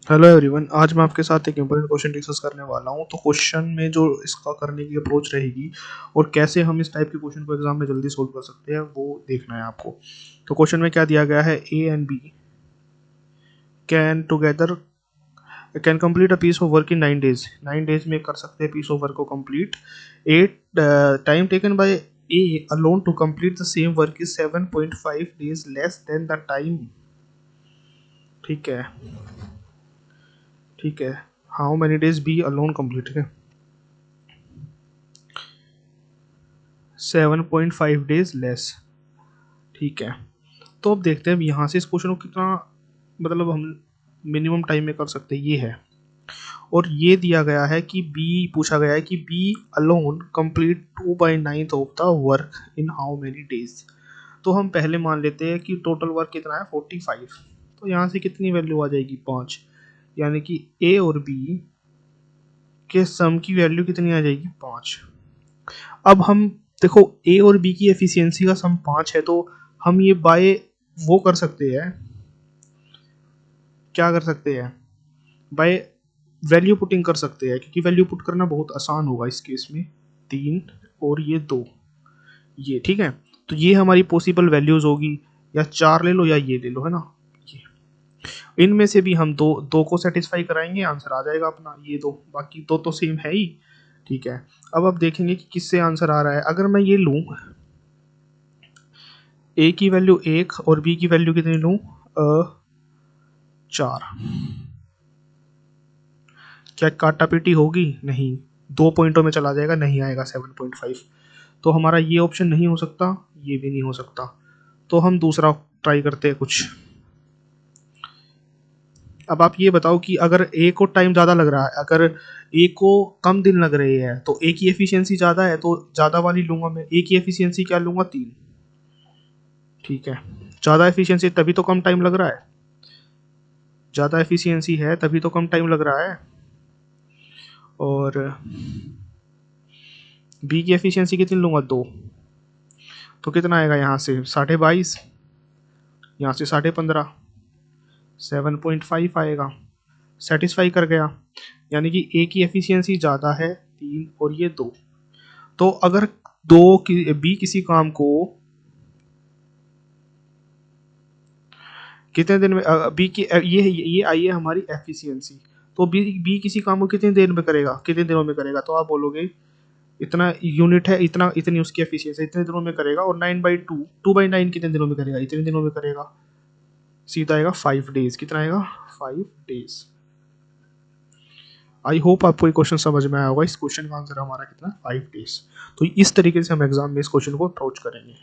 Hello everyone, आज मैं आपके साथ एक इम्पोर्टेंट क्वेश्चन डिस्कस करने वाला हूं। तो क्वेश्चन में जो इसका करने की अप्रोच रहेगी और कैसे हम इस टाइप के क्वेश्चन को एग्जाम में जल्दी सोल्व कर सकते हैं वो देखना है आपको। तो क्वेश्चन में क्या दिया गया है, A and B can together can complete a piece of work in 9 days। 9 days में कर सकते हैं पीस ऑफ वर्क को complete. At time taken by A alone to complete the same work is 7.5 days less than the time. ठीक है, ठीक है। How many days B alone complete है? 7.5 days लेस। ठीक है, तो अब देखते हैं अब यहाँ से इस क्वेश्चन को कितना, मतलब हम मिनिमम टाइम में कर सकते हैं, ये है। और ये दिया गया है कि बी पूछा गया है कि B alone complete 2/9 of the work in how many days. तो हम पहले मान लेते हैं कि टोटल वर्क कितना है 45। तो यहाँ से कितनी वैल्यू आ जाएगी 5, यानी कि ए और बी के सम की वैल्यू कितनी आ जाएगी 5। अब हम देखो ए और बी की एफिशिएंसी का सम 5 है, तो हम ये बाय वो कर सकते हैं, क्या कर सकते हैं, बाय वैल्यू पुटिंग कर सकते हैं, क्योंकि वैल्यू पुट करना बहुत आसान होगा इस केस में। 3 और ये 2, ये ठीक है। तो ये हमारी पॉसिबल वैल्यूज होगी, या 4 ले लो या ये ले लो, है ना। ये इनमें से भी हम दो दो को सेटिस्फाई कराएंगे, आंसर आ जाएगा अपना ये दो, बाकी दो तो सेम है ही। ठीक है, अब देखेंगे कि किससे आंसर आ रहा है। अगर मैं ये लूँ, ए की वैल्यू 1 और बी की वैल्यू कितनी लूँ, 4, क्या काटा पीटी होगी? नहीं, 2 पॉइंटों में चला जाएगा, नहीं आएगा 7.5। तो हमारा ये ऑप्शन नहीं हो सकता, ये भी नहीं हो सकता। तो हम दूसरा ट्राई करते हैं कुछ। अब आप ये बताओ कि अगर ए को टाइम ज़्यादा लग रहा है, अगर ए को कम दिन लग रहे हैं, तो ए की एफिशिएंसी ज़्यादा है तो ज़्यादा वाली लूंगा मैं। ए की एफिशिएंसी क्या लूंगा, 3। ठीक है, ज़्यादा एफिशिएंसी तभी तो कम टाइम लग रहा है, ज़्यादा एफिशिएंसी है तभी तो कम टाइम लग रहा है। और बी की एफिशिएंसी कितनी लूंगा, 2। तो कितना आएगा यहाँ से 22.5, यहाँ से 15.5, 7.5 आएगा। सेटिस्फाई कर गया, यानी कि ए की एफिशिएंसी ज़्यादा है 3 और ये 2। तो अगर दो की बी किसी काम को कितने दिन में बी की ये आई है हमारी एफिशिएंसी। तो बी बी किसी काम को कितनी देर में करेगा, कितने दिनों में करेगा, तो आप बोलोगे इतना यूनिट है, इतना इतनी उसकी एफिशिएंसी इतने दिनों में करेगा। और 9/2, 2/9 कितने दिनों में करेगा, इतने दिनों में करेगा। सीधा आएगा 5 days। कितना आएगा, 5 days। आई होप आपको ये क्वेश्चन समझ में आया होगा। इस क्वेश्चन का आंसर हमारा कितना, 5 days। तो इस तरीके से हम एग्जाम में इस क्वेश्चन को अप्रोच करेंगे।